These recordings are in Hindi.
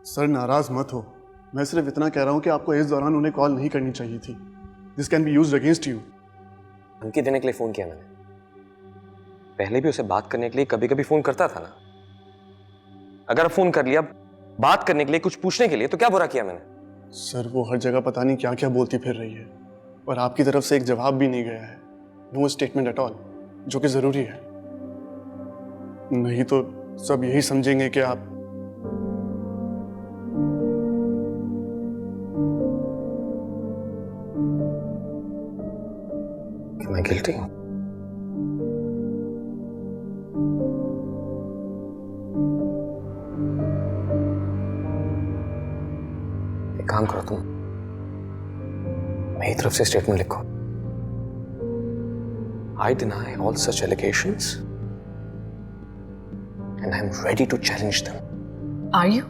सर नाराज मत हो, मैं सिर्फ इतना कह रहा हूँ कि आपको इस दौरान उन्हें कॉल नहीं करनी चाहिए थी। This can be used against you. धमकी देने के लिए फोन किया मैंने। पहले भी उसे बात करने के लिए कभी कभी फोन करता था ना। अगर फोन कर लिया बात करने के लिए, कुछ पूछने के लिए, तो क्या बुरा किया मैंने? सर वो हर जगह पता नहीं क्या क्या बोलती फिर रही है और आपकी तरफ से एक जवाब भी नहीं गया है। नो स्टेटमेंट एट ऑल, जो कि जरूरी है। नहीं तो सब यही समझेंगे कि आप मैं गिल्टी हूं। एक काम करो तुम, मेरी तरफ से स्टेटमेंट लिखो। I deny all such allegations and I'm ready to challenge them. Are you?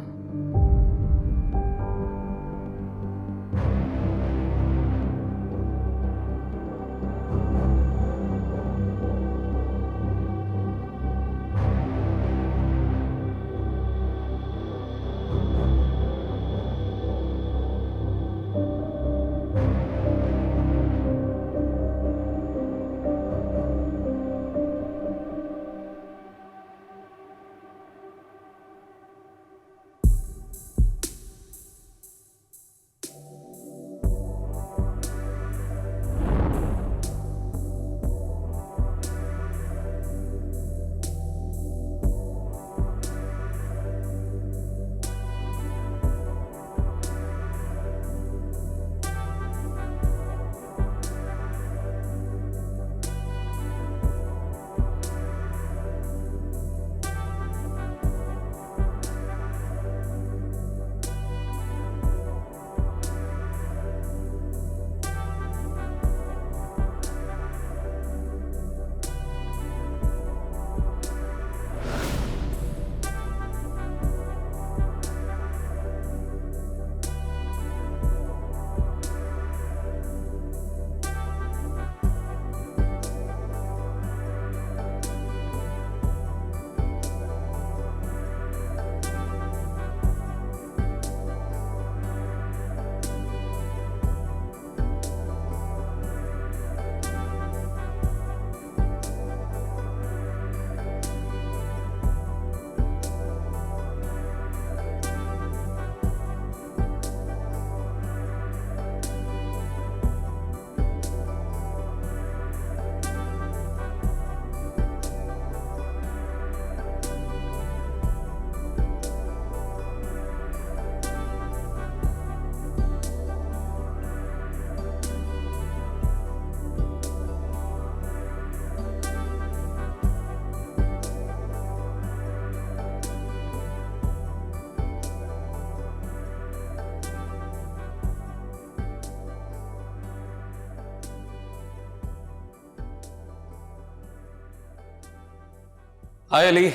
Hi Ali,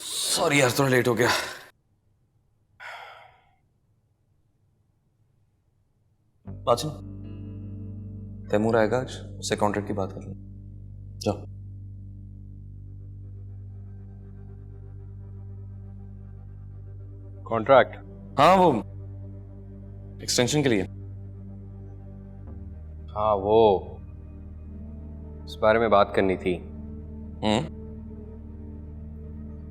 sorry यार थोड़ा लेट हो गया। बात सुन, तैमूर आएगा आज, उससे कॉन्ट्रैक्ट की बात कर लो। जाओ। कॉन्ट्रैक्ट? हाँ वो एक्सटेंशन के लिए। हाँ वो इस बारे में बात करनी थी।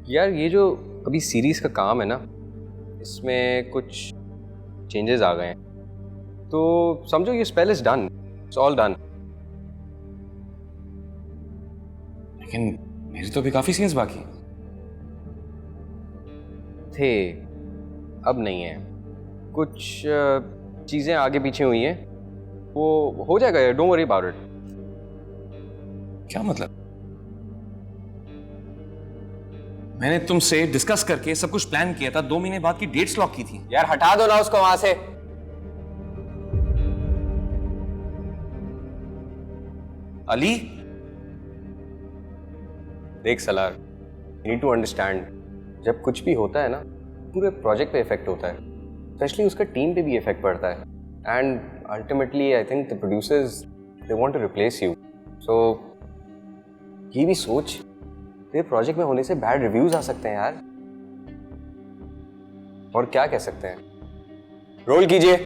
यार ये जो अभी सीरीज का काम है ना, इसमें कुछ चेंजेस आ गए हैं, तो समझो ये spell is done, it's all done. लेकिन मेरे तो अभी काफी सीन्स बाकी थे, अब नहीं है। कुछ चीजें आगे पीछे हुई हैं, वो हो जाएगा यार, डोंट वरी अबाउट इट। क्या मतलब? मैंने तुमसे डिस्कस करके सब कुछ प्लान किया था, 2 महीने बाद की डेट्स लॉक की थी। यार हटा दो ना उसको वहां से। अली देख Salar, you need to understand, जब कुछ भी होता है ना, पूरे प्रोजेक्ट पे इफेक्ट होता है, स्पेशली उसका टीम पे भी इफेक्ट पड़ता है। And ultimately I think the producers they want to replace you. So ये भी सोच, तेरे प्रोजेक्ट में होने से बैड रिव्यूज आ सकते हैं यार। और क्या कह सकते हैं? रोल कीजिए।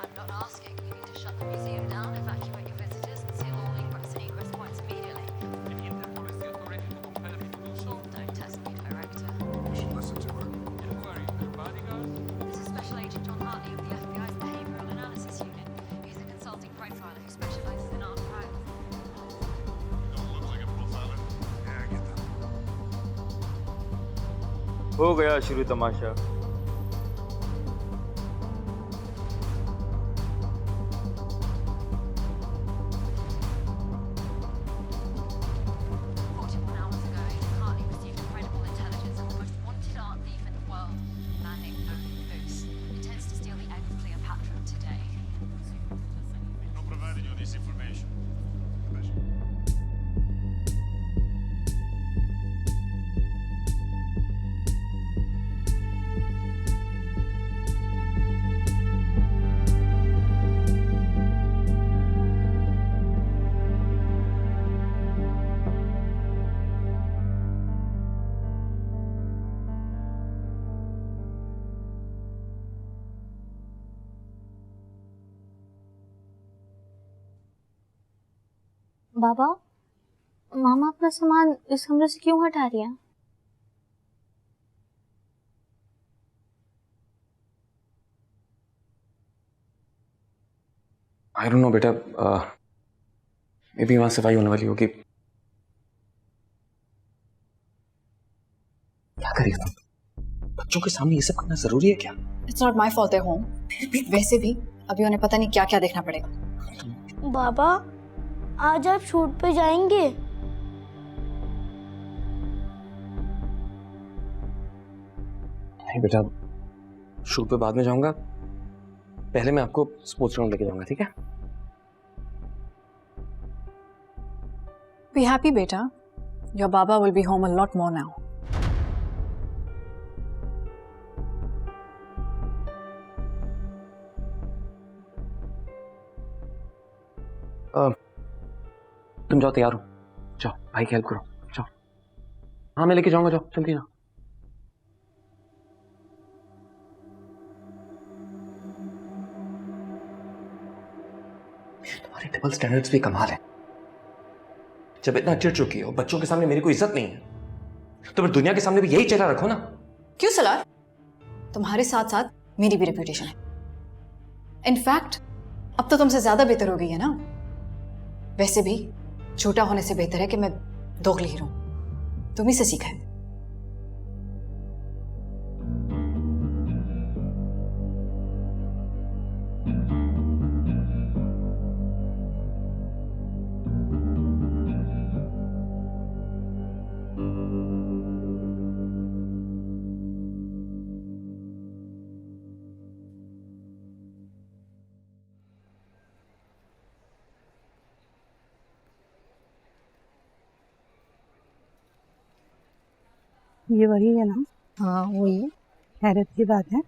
I'm not asking. You need to shut the museum down, evacuate your visitors, and seal all egress and egress points immediately. Don't test me, Director. You should listen to her. This is Special Agent John Hartley of the FBI's Behavioral Analysis Unit. He's a consulting profiler who specializes in armed violence. Don't look like a profiler. Yeah, I get that. हो गया शुरू तमाशा। Hours ago, Agent Hartley received credible intelligence of the most wanted art thief in the world, a man named Tony Boots. Intends to steal the egg of Cleopatra today. No providing you this information. बाबा, मामा अपना सामान इस कमरे से क्यों हटा रही हैं? आई डोंट नो बेटा, मे बी वहां सफाई होने वाली होगी। क्या करेगा? बच्चों के सामने ये सब करना जरूरी है क्या? It's not my fault, home. वैसे भी अभी उन्हें पता नहीं क्या क्या देखना पड़ेगा। बाबा, आज आप शूट पे जाएंगे? नहीं बेटा, शूट पे बाद में जाऊंगा। पहले मैं आपको स्पोर्ट्स ग्राउंड लेके जाऊंगा, ठीक है? बी हैप्पी बेटा, your Baba will be home a lot more now. तुम जाओ, तैयार हो, जाओ भाई की हेल्प करो, जाओ। हाँ मैं लेके जाऊंगा, जाओ जल्दी जाओ। तुम्हारे डबल स्टैंडर्ड्स भी कमाल है। जब इतना चिढ़ चुकी हो, बच्चों के सामने मेरी कोई इज्जत नहीं है, तो फिर दुनिया के सामने भी यही चेहरा रखो ना। क्यों सलार? तुम्हारे साथ साथ मेरी भी रेपुटेशन है। इनफैक्ट अब तो तुमसे ज्यादा बेहतर हो गई है ना। वैसे भी छोटा होने से बेहतर है कि मैं दोगली ही रहूं। तुम ही से सीखा है। ये वही है ना? हाँ वही है। हैरत की बात है,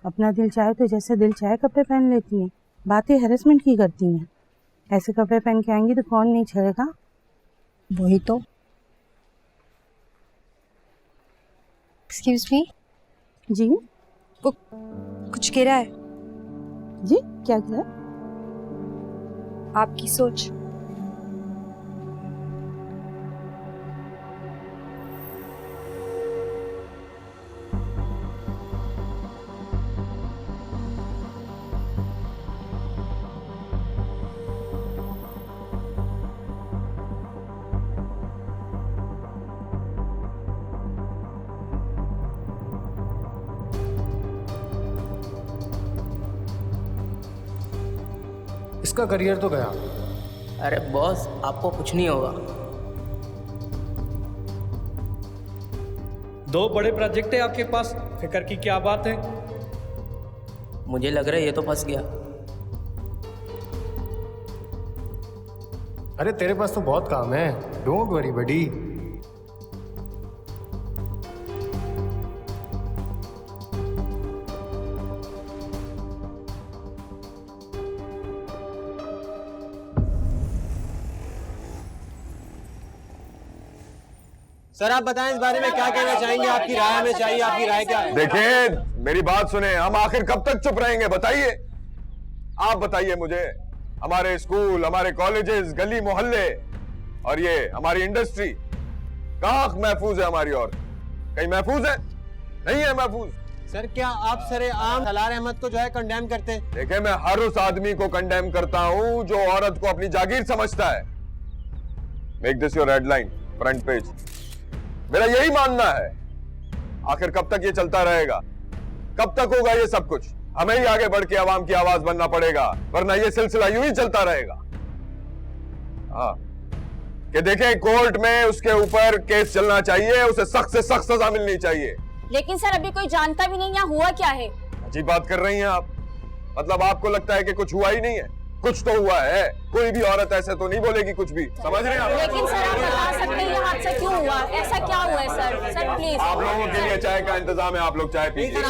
अपना दिल चाहे तो जैसे दिल चाहे कपड़े पहन लेती हैं, बातें हैरेसमेंट की करती हैं। ऐसे कपड़े पहन के आएंगी तो कौन नहीं छेड़ेगा? वही तो। Excuse me. जी? वो कुछ कह रहा है। जी क्या कह? आपकी सोच। इसका करियर तो गया। अरे बॉस, आपको कुछ नहीं होगा। 2 बड़े प्रोजेक्ट है आपके पास, फिक्र की क्या बात है? मुझे लग रहा है ये तो फंस गया। अरे तेरे पास तो बहुत काम है, डोंट वरी बडी। सर आप बताएं इस बारे में क्या कहना चाहेंगे, आपकी राय हमें चाहिए, आपकी राय क्या है? देखिए मेरी बात सुने, हम आखिर कब तक चुप रहेंगे बताइए। आप बताइए मुझे, हमारे स्कूल, हमारे कॉलेजेस, गली मोहल्ले और ये हमारी इंडस्ट्री कहाँ महफूज है हमारी? और कहीं महफूज है? नहीं है महफूज। सर क्या आप सरेआम सलार अहमद को जो है कंडेम करते हैं? देखिए मैं हर उस आदमी को कंडेम करता हूं जो औरत को अपनी जागीर समझता है। Make this your headline, front page. मेरा यही मानना है। आखिर कब तक ये चलता रहेगा? कब तक होगा ये सब कुछ? हमें ही आगे बढ़ के आवाम की आवाज बनना पड़ेगा, वरना ये सिलसिला यूं ही चलता रहेगा। हाँ कि देखें, कोर्ट में उसके ऊपर केस चलना चाहिए, उसे सख्त से सख्त सजा मिलनी चाहिए। लेकिन सर अभी कोई जानता भी नहीं यहाँ हुआ क्या है। अजीब बात कर रही हैं आप। मतलब आपको लगता है कि कुछ हुआ ही नहीं है? कुछ तो हुआ है। कोई भी औरत ऐसे तो नहीं बोलेगी कुछ भी, समझ रहे हैं आप? लेकिन सर आप बता सकते हैं ये हादसा क्यों हुआ, ऐसा क्या हुआ है सर? Sir please. आप लोगों के लिए चाय का इंतजाम है, आप लोग चाय पीजिए।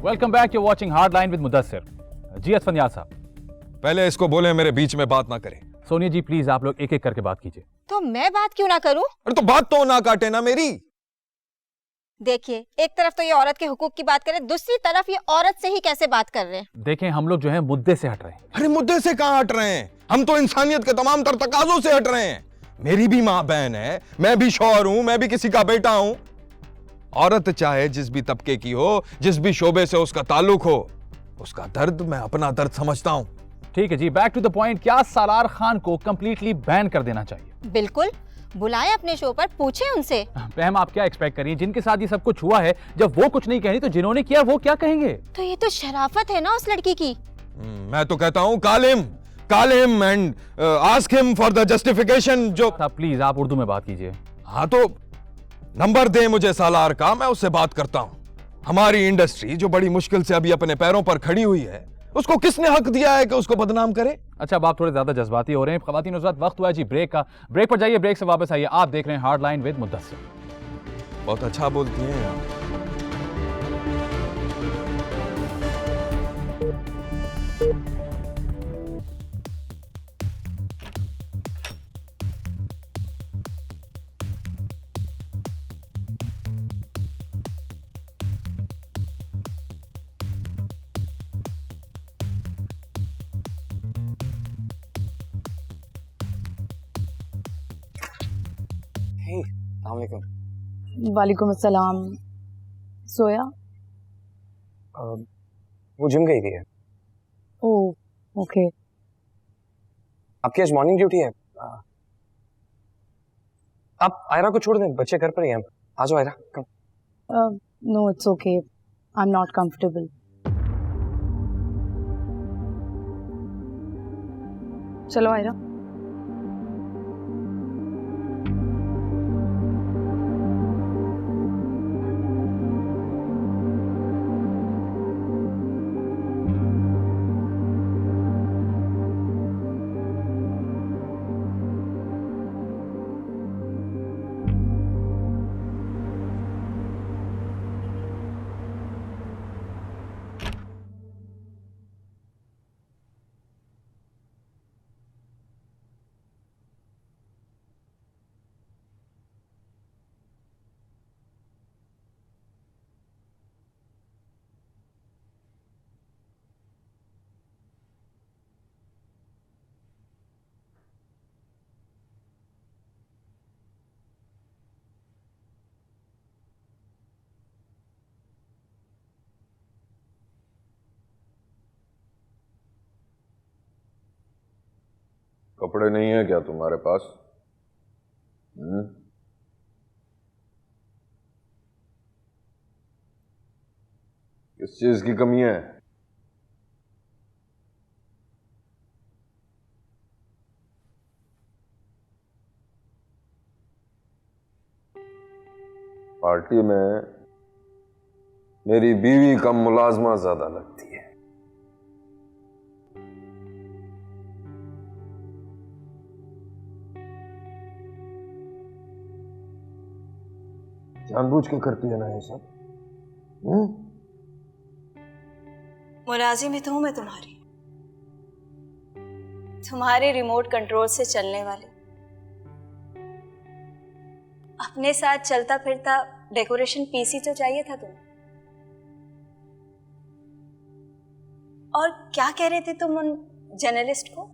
Welcome back, you watching hardline with Mudassir. जी असफंयाज साहब, पहले इसको बोले मेरे बीच में बात ना करें। सोनिया जी प्लीज आप लोग एक एक करके बात कीजिए। तो मैं बात क्यों ना करूं? अरे तो बात तो ना काटे ना मेरी। देखिए, एक तरफ तो ये औरत के हुकूक की बात कर रहे, दूसरी तरफ ये औरत से ही कैसे बात कर रहे हैं। देखें हम लोग जो है मुद्दे से हट रहे हैं। अरे मुद्दे से कहां हट रहे हैं? हम तो इंसानियत के तमाम तर तकाजों से हट रहे हैं। मेरी भी माँ बहन है, मैं भी शौहर हूं, मैं भी किसी का बेटा हूं। औरत चाहे जिस भी तबके की हो, जिस भी शोबे से उसका ताल्लुक हो, उसका दर्द मैं अपना दर्द समझता हूं। ठीक है जी, बैक टू द पॉइंट। क्या सालार खान को कंप्लीटली बैन कर देना चाहिए? बिल्कुल, बुलाएं अपने शो पर, पूछें उनसे। बहम आप क्या एक्सपेक्ट करिए, जिनके साथ ये सब कुछ हुआ है, जब वो कुछ नहीं कह रही तो जिन्होंने किया वो क्या कहेंगे? तो ये तो शराफत है ना उस लड़की की। मैं तो कहता हूं call him and ask him for the justification. जो प्लीज आप उर्दू में बात कीजिए। हाँ तो नंबर दे मुझे सालार का, मैं उससे बात करता हूं। हमारी इंडस्ट्री जो बड़ी मुश्किल से अभी अपने पैरों पर खड़ी हुई है, उसको किसने हक दिया है कि उसको बदनाम करे? अच्छा अब आप थोड़े ज्यादा जज्बाती हो रहे हैं। ख्वातीन उस वक्त हुआ है जी ब्रेक का। ब्रेक पर जाइए, ब्रेक से वापस आइए। आप देख रहे हैं हार्डलाइन विद मुदस्सिर। बहुत अच्छा बोलती हैं आप। वालेकुम अस्सलाम। सोया? वो जिम गई हुई है। Oh okay. आपकी आज मॉर्निंग ड्यूटी है। आप आयरा को छोड़ दें, बच्चे घर पर ही हैं। आ जाओ Aira, come. No it's okay, I am not comfortable. चलो आयरा। कपड़े नहीं है क्या तुम्हारे पास? किस चीज की कमी है? पार्टी में मेरी बीवी कम मुलाजमा ज्यादा लगती है। जानबूझ के करती है ना ये सब? मुलाजिम ही तो हूं मैं तुम्हारी, तुम्हारे रिमोट कंट्रोल से चलने वाले। अपने साथ चलता फिरता डेकोरेशन पीस ही तो चाहिए था तुम्हें। और क्या कह रहे थे तुम उन जर्नलिस्ट को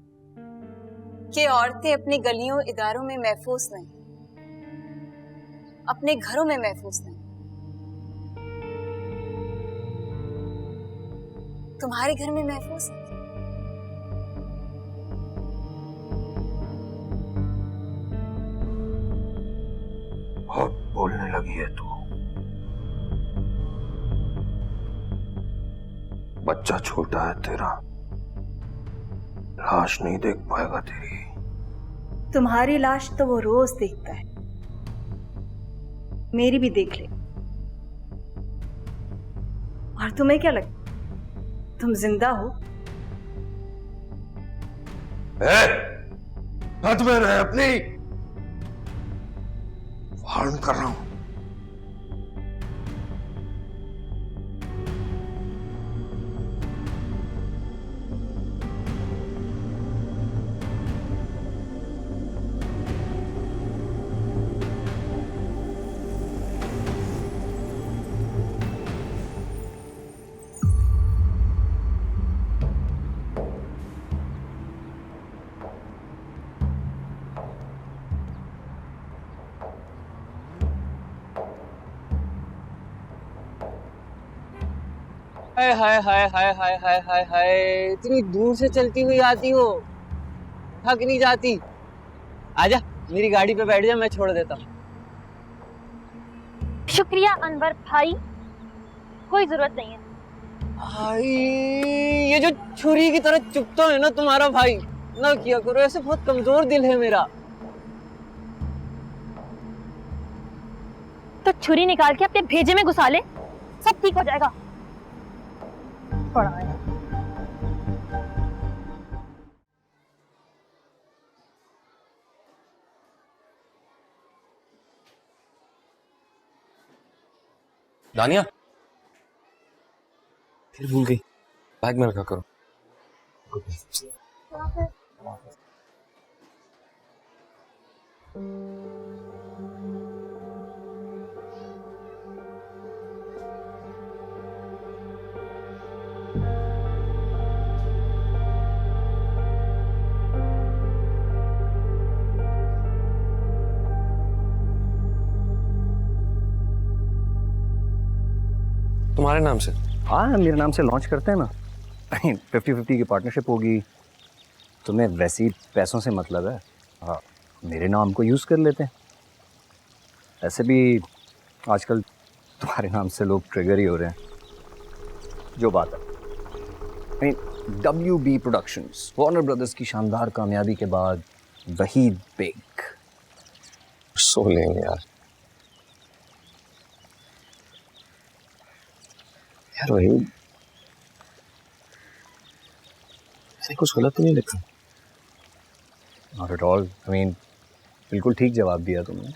कि औरतें अपनी गलियों इदारों में महफूज नहीं, अपने घरों में महफूज नहीं। तुम्हारे घर में महफूज है। बहुत बोलने लगी है तू। बच्चा छोटा है तेरा, लाश नहीं देख पाएगा तेरी। तुम्हारी लाश तो वो रोज देखता है, मेरी भी देख ले। और तुम्हें क्या लगता तुम जिंदा हो? हद में रहे अपनी। वार्न कर रहा हूं। हाय हाय हाय हाय हाय हाय हाय हाय, इतनी दूर से चलती हुई आती हो, थक नहीं जाती? आजा मेरी गाड़ी पे बैठ जा, मैं छोड़ देता हूँ। शुक्रिया अनवर भाई, कोई जरूरत नहीं है। भाई ये जो छुरी की तरह चुपता है ना तुम्हारा भाई, ना किया करो ऐसे, बहुत कमजोर दिल है मेरा। तो छुरी निकाल के अपने भेजे में घुसा ले, सब ठीक हो जाएगा। पड़ा है। दानिया फिर भूल गई, बैग में रखा करो। तुम्हारे नाम से? हाँ मेरे नाम से लॉन्च करते हैं ना। 50-50 की पार्टनरशिप होगी, तुम्हें वैसे ही पैसों से मतलब है। हाँ मेरे नाम को यूज़ कर लेते हैं। ऐसे भी आजकल तुम्हारे नाम से लोग ट्रिगर ही हो रहे हैं। जो बात है WB प्रोडक्शंस, वार्नर ब्रदर्स की शानदार कामयाबी के बाद वहीद बेग सो लेंगे यार। यार वही, मैंने कुछ गलत तो नहीं लिखा? नॉट एट ऑल, बिल्कुल ठीक जवाब दिया तुमने।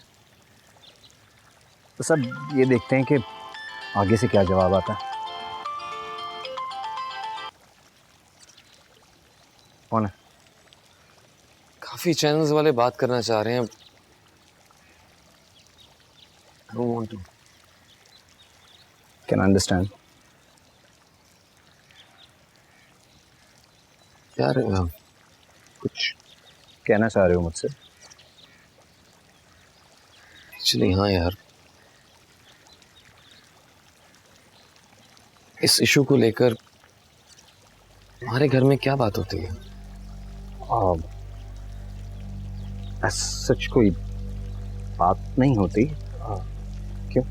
तो सब ये देखते हैं कि आगे से क्या जवाब आता है। कौन है? काफी चैनल्स वाले बात करना चाह रहे हैं। I don't want to. Can I understand? यार कुछ कहना चाह रहे हो मुझसे? एक्चुअली हाँ यार, इस इशू को लेकर हमारे घर में क्या बात होती है? सच कोई बात नहीं होती। क्यों?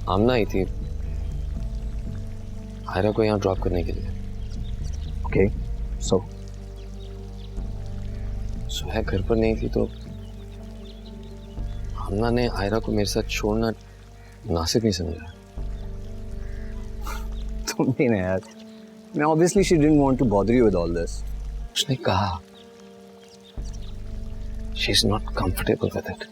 आमना आई थी आयरा को यहाँ ड्रॉप करने के लिए। ओके, सो सुबह घर पर नहीं थी तो आमना ने आयरा को मेरे साथ छोड़ना मुनासिब नहीं समझा। तुम भी ना यार, मैं obviously she didn't want to bother you with all this. उसने कहा she is not comfortable with it.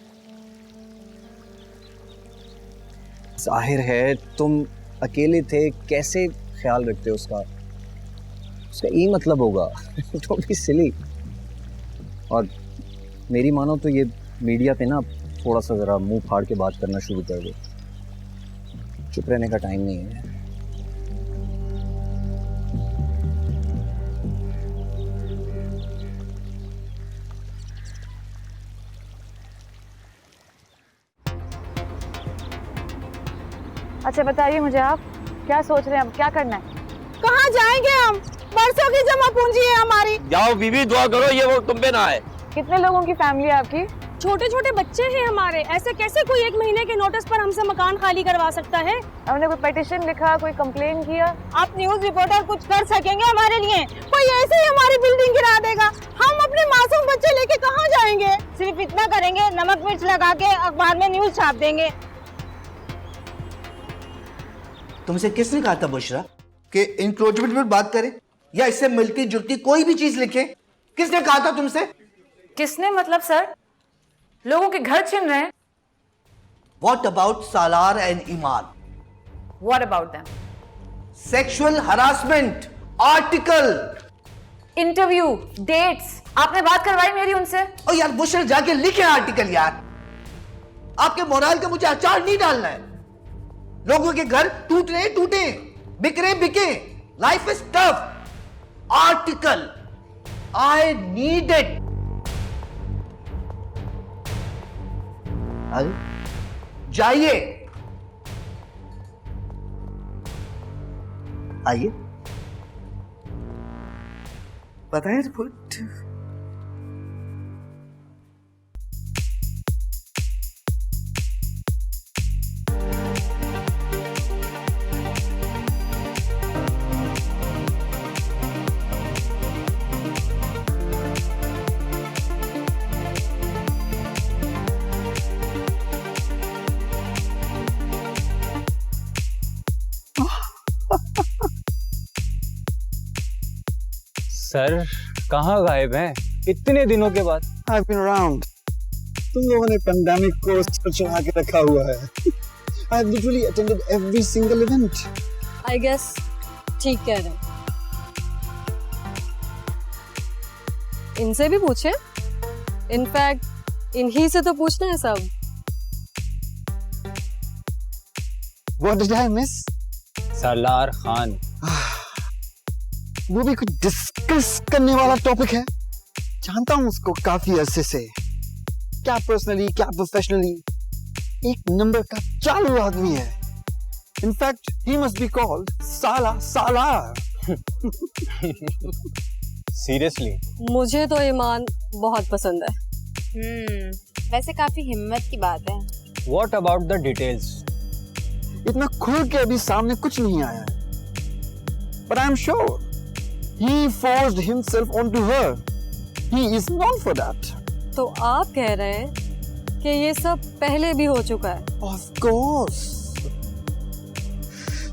जाहिर है तुम अकेले थे, कैसे ख्याल रखते हो उसका यही मतलब होगा। Don't be silly. और मेरी मानो तो ये मीडिया पे ना थोड़ा सा जरा मुंह फाड़ के बात करना शुरू कर दो। चुप रहने का टाइम नहीं है। अच्छा बताइए मुझे, आप क्या सोच रहे हैं, अब क्या करना है? कहाँ जाएंगे हम? बरसों की जमा पूंजी है हमारी। जाओ बीवी, दुआ करो ये वो तुम पे ना आए। कितने लोगों की फैमिली है आपकी? छोटे छोटे बच्चे हैं हमारे, ऐसे कैसे कोई 1 महीने के नोटिस पर हमसे मकान खाली करवा सकता है? हमने कोई पिटीशन लिखा, कोई कंप्लेन किया? आप न्यूज रिपोर्टर कुछ कर सकेंगे हमारे लिए? कोई ऐसे ही हमारी बिल्डिंग गिरा देगा? हम अपने मासूम बच्चे लेके कहाँ जाएंगे? सिर्फ इतना करेंगे, नमक मिर्च लगा के अखबार में न्यूज छाप देंगे। तुमसे किसने कहा था बुशरा कि इंक्रोचमेंट पर बात करें या इससे मिलती जुलती कोई भी चीज लिखें? किसने कहा था तुमसे? किसने मतलब सर? लोगों के घर छिन रहे हैं। What about Salar and Iman? What about them? Sexual harassment article. Interview, dates, आपने बात करवाई मेरी उनसे? ओ यार बुशरा, जाके लिखे आर्टिकल यार। आपके मोराल का मुझे अचार नहीं डालना है। लोगों के घर टूट रहे टूटे, बिक रहे बिके, life is tough. Article, I need it. जाइए, आइए, बताइए रिपोर्ट। सर कहाँ गायब हैं इतने दिनों के बाद? I've been around. तुम लोगों ने पैंडेमिक को पर चढ़ा के रखा हुआ है। I've literally attended every single event. I guess ठीक कह रहे हैं। इनसे भी पूछे, इनफैक्ट इन्हीं से तो पूछना है सब। What did I miss? Salaar Khan. वो भी कुछ डिस्कस करने वाला टॉपिक है। जानता हूँ उसको काफी अरसे से, क्या पर्सनली क्या प्रोफेशनली। एक नंबर का चालू आदमी है। In fact he must be called Salar. Seriously? मुझे तो ईमान बहुत पसंद है। वैसे काफी हिम्मत की बात है। What about the details? इतना खुल के अभी सामने कुछ नहीं आया है, but I'm sure he forced himself onto her. He is known for that. तो आप कह रहे हैं कि ये सब पहले भी हो चुका है? Of course.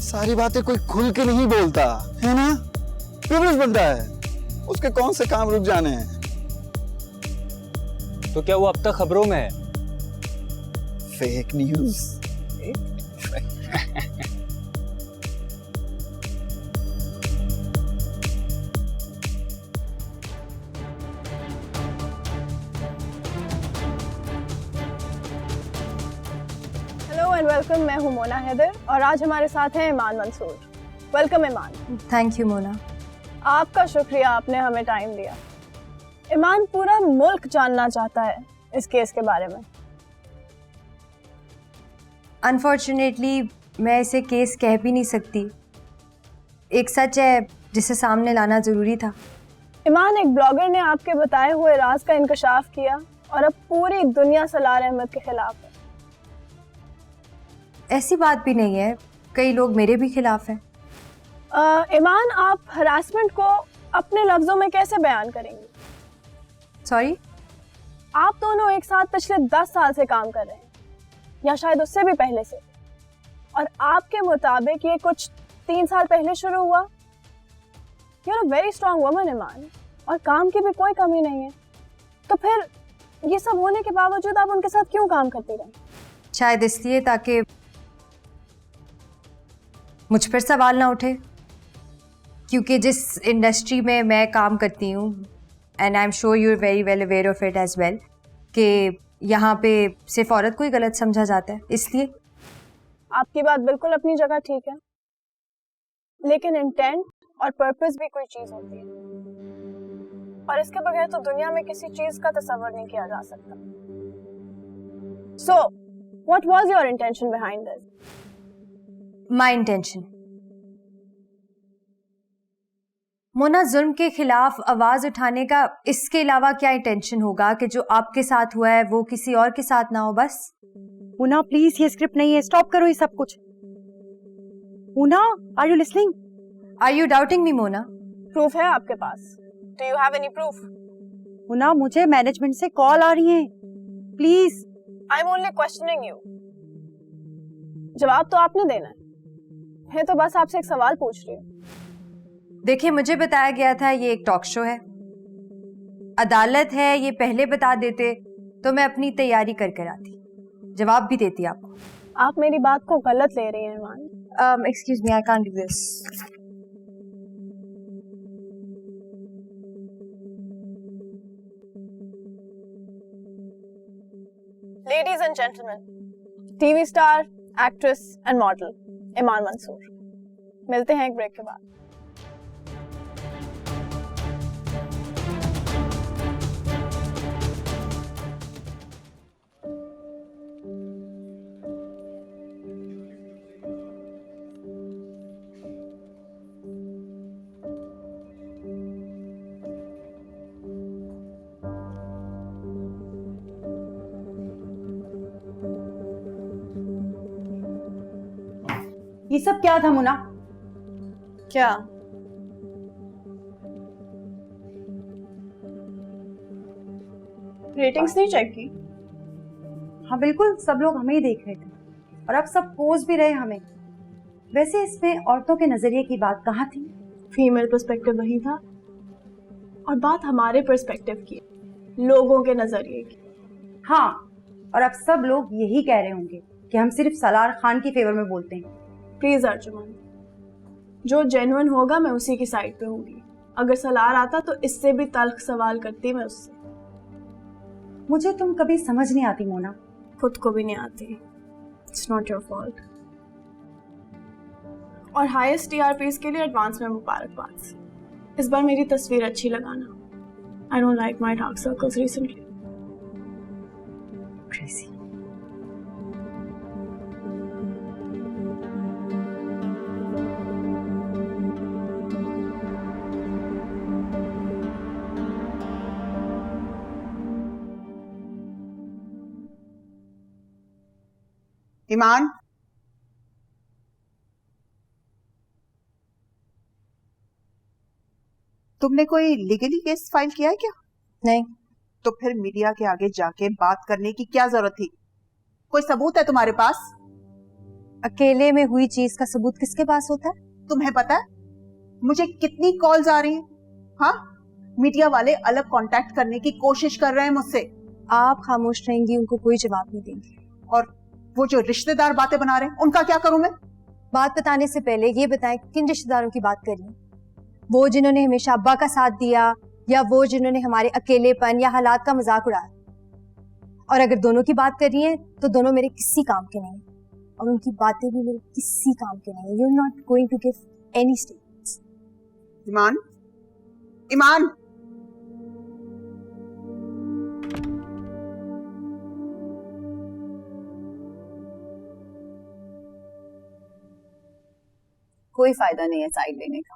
सारी बातें कोई खुल के नहीं बोलता है ना, प्रिविलेज बनता है। उसके कौन से काम रुक जाने हैं। तो क्या वो अब तक खबरों में है? Fake news. Hello and welcome, मैं हूं मोना हैदर और आज हमारे साथ हैं Iman Mansoor. Welcome Iman. Thank you Mona. आपका शुक्रिया, आपने हमें टाइम दिया। ईमान, पूरा मुल्क जानना चाहता है इस केस के बारे में। अनफॉर्चुनेटली मैं इसे केस कह भी नहीं सकती। एक सच है जिसे सामने लाना ज़रूरी था। ईमान, एक ब्लॉगर ने आपके बताए हुए राज का इंकशाफ किया और अब पूरी दुनिया सलार अहमद के खिलाफ है। ऐसी बात भी नहीं है, कई लोग मेरे भी खिलाफ हैं। ईमान, आप हरासमेंट को अपने लफ्जों में कैसे बयान करेंगी? सॉरी? आप दोनों एक साथ पिछले 10 साल से काम कर रहे हैं, या शायद उससे भी पहले से, और आपके मुताबिक ये कुछ 3 साल पहले शुरू हुआ। You are a very strong woman Iman, और काम की भी कोई कमी नहीं है। तो फिर ये सब होने के बावजूद आप उनके साथ क्यों काम करती रही? शायद इसलिए ताकि मुझ पर सवाल ना उठे, क्योंकि जिस इंडस्ट्री में मैं काम करती हूँ, and I am sure you are very well aware of it as well, कि यहाँ पे सिर्फ औरत को ही गलत समझा जाता है। इसलिए आपकी बात बिल्कुल अपनी जगह ठीक है, लेकिन इंटेंट और पर्पस भी कोई चीज होती है, और इसके बगैर तो दुनिया में किसी चीज का तस्वर नहीं किया जा सकता। So what was your intention behind this? My intention, Mona, जुल्म के खिलाफ आवाज उठाने का इसके अलावा क्या इंटेंशन होगा कि जो आपके साथ हुआ है वो किसी और के साथ ना हो? बस। मोना प्लीज, ये स्क्रिप्ट नहीं है, स्टॉप करो ये सब कुछ। Mona, are you listening? Are you doubting me Mona? Proof है आपके पास? Do you have any proof? Mona, मुझे मैनेजमेंट से कॉल आ रही है, please. I am only questioning you. जवाब तो आपने देना है, मैं तो बस आपसे एक सवाल पूछ रही हूँ। देखिए, मुझे बताया गया था ये एक टॉक शो है, अदालत है, ये पहले बता देते तो मैं अपनी तैयारी कर कर आती, जवाब भी देती आपको। आप मेरी बात को गलत ले रही हैं Iman. Excuse me, I can't do this. Ladies and gentleman, TV star, actress and model Iman Mansoor. मिलते हैं एक ब्रेक के बाद। ये सब क्या था मोना? क्या? रेटिंग्स नहीं चेक की? हाँ बिल्कुल, सब लोग हमें ही देख रहे थे और अब सब पोज भी रहे हमें। वैसे इसमें औरतों के नजरिए की बात कहाँ थी? फीमेल पर्सपेक्टिव वही था, और बात हमारे पर्सपेक्टिव की, लोगों के नजरिए की। हाँ, और अब सब लोग यही कह रहे होंगे कि हम सिर्फ सलार खान की फेवर में बोलते हैं। प्लीज अर्जुमन, जो जेन्युइन होगा मैं उसी की साइड पे होंगी। अगर सलार आता तो इससे भी तल्ख सवाल करती मैं उससे। मुझे तुम कभी समझ नहीं आती मोना। खुद को भी नहीं आती। It's not your fault. और हाईएस्ट टीआरपीज के लिए एडवांस में मुबारकबाद। इस बार मेरी तस्वीर अच्छी लगाना। I don't like my dark circles recently. Crazy. Iman, तुमने कोई लीगली केस फाइल किया है क्या? नहीं। तो फिर मीडिया के आगे जाके बात करने की क्या जरूरत थी? कोई सबूत है तुम्हारे पास? अकेले में हुई चीज का सबूत किसके पास होता है? तुम्हें पता है मुझे कितनी कॉल्स आ रही हैं? हाँ, मीडिया वाले अलग कांटेक्ट करने की कोशिश कर रहे हैं मुझसे। आप खामोश रहेंगी, उनको कोई जवाब नहीं देंगे। और वो जो रिश्तेदार बातें बना रहे हैं उनका क्या करूं मैं? बात बताने से पहले ये बताएं किन रिश्तेदारों की बात कर रही हैं? वो जिन्होंने हमेशा अब्बा का साथ दिया, या वो जिन्होंने हमारे अकेलेपन या हालात का मजाक उड़ाया? और अगर दोनों की बात कर रही हैं तो दोनों मेरे किसी काम के नहीं, और उनकी बातें भी मेरे किसी काम के नहीं। You are not going to give any statements. Iman, Iman, कोई फायदा नहीं है साइड लेने का।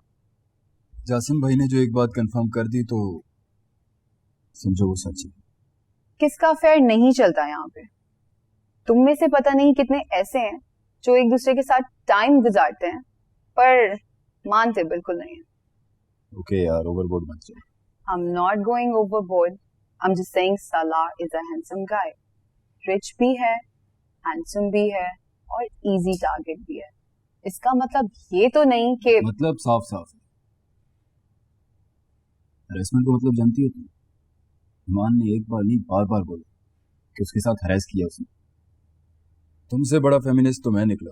जासिम भाई ने जो एक बात कंफर्म कर दी तो समझो वो सच है। किसका अफेयर नहीं चलता यहाँ पे? तुम में से पता नहीं कितने ऐसे हैं जो एक दूसरे के साथ टाइम गुजारते हैं पर मानते बिल्कुल नहीं है। ओके यार, ओवरबोर्ड मत जाओ। I'm not going overboard. I'm just saying Salah is a handsome guy. Rich भी है, handsome भी है और easy target भी है। इसका मतलब ये तो नहीं कि मतलब साफ साफ है। हरेसमेंट को मतलब जानती हो तुम? ईमान ने एक बार नहीं बार बार बोला कि उसके साथ हरेस किया उसने। तुमसे बड़ा फेमिनिस्ट तो मैं निकला।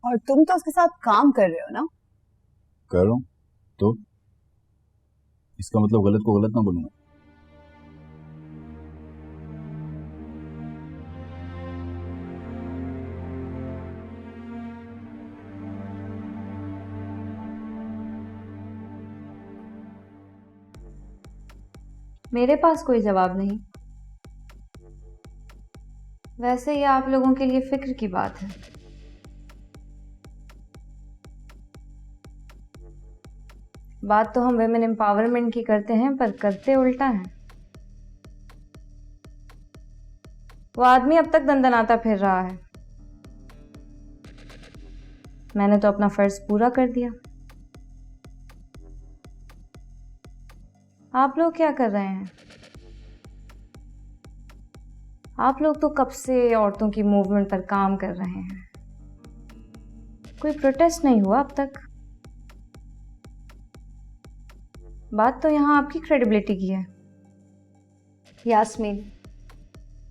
और तुम तो उसके साथ काम कर रहे हो ना? कर रहा हूं तो इसका मतलब गलत को गलत ना बोलूंगा। मेरे पास कोई जवाब नहीं। वैसे ये आप लोगों के लिए फिक्र की बात है। बात तो हम वेमेन एम्पावरमेंट की करते हैं पर करते उल्टा है। वो आदमी अब तक दंदनाता फिर रहा है। मैंने तो अपना फर्ज पूरा कर दिया। आप लोग क्या कर रहे हैं? आप लोग तो कब से औरतों की मूवमेंट पर काम कर रहे हैं। कोई प्रोटेस्ट नहीं हुआ अब तक। बात तो यहाँ आपकी क्रेडिबिलिटी की है। यास्मीन,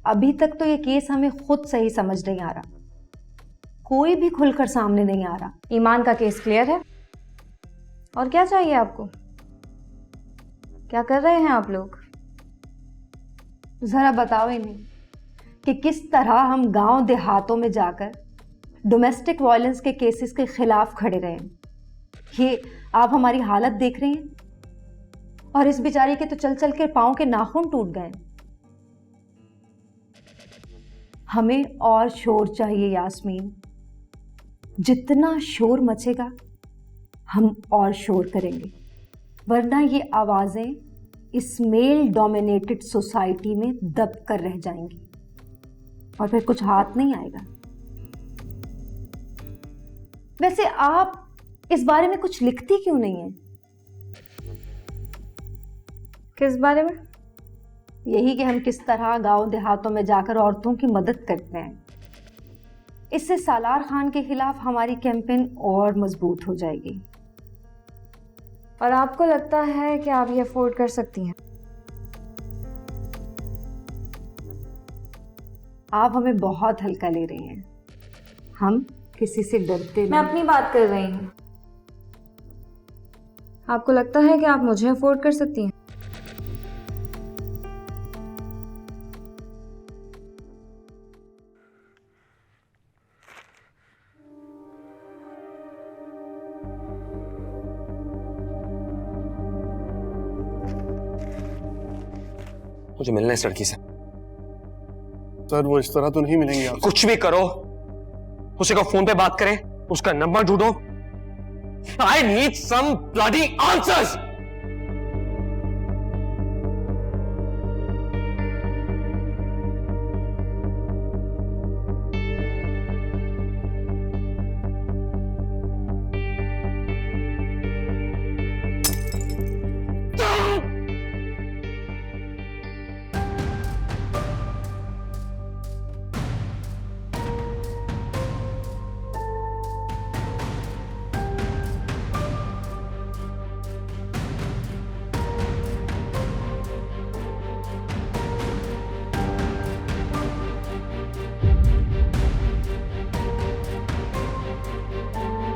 अभी तक तो ये केस हमें खुद सही समझ नहीं आ रहा। कोई भी खुलकर सामने नहीं आ रहा। ईमान का केस क्लियर है और क्या चाहिए आपको? क्या कर रहे हैं आप लोग? जरा बताओ इन्हें कि किस तरह हम गांव देहातों में जाकर डोमेस्टिक वायलेंस के केसेस के खिलाफ खड़े रहे। ये आप हमारी हालत देख रही हैं और इस बेचारी के तो चल चल के पांव के नाखून टूट गए। हमें और शोर चाहिए यास्मीन। जितना शोर मचेगा हम और शोर करेंगे, वरना ये आवाजें इस मेल डोमिनेटेड सोसाइटी में दब कर रह जाएंगी और फिर कुछ हाथ नहीं आएगा। वैसे आप इस बारे में कुछ लिखती क्यों नहीं है? किस बारे में? यही कि हम किस तरह गांव देहातों में जाकर औरतों की मदद करते हैं। इससे सालार खान के खिलाफ हमारी कैंपेन और मजबूत हो जाएगी। और आपको लगता है कि आप ये अफोर्ड कर सकती हैं? आप हमें बहुत हल्का ले रही हैं। हम किसी से डरते नहीं। मैं अपनी बात कर रही हूँ। आपको लगता है कि आप मुझे अफोर्ड कर सकती हैं? मुझे मिलना है इस लड़की से। सर वो इस तरह तो नहीं मिलेंगे आप। कुछ भी करो, उसे को फोन पे बात करें, उसका नंबर ढूंढो। I need some bloody answers!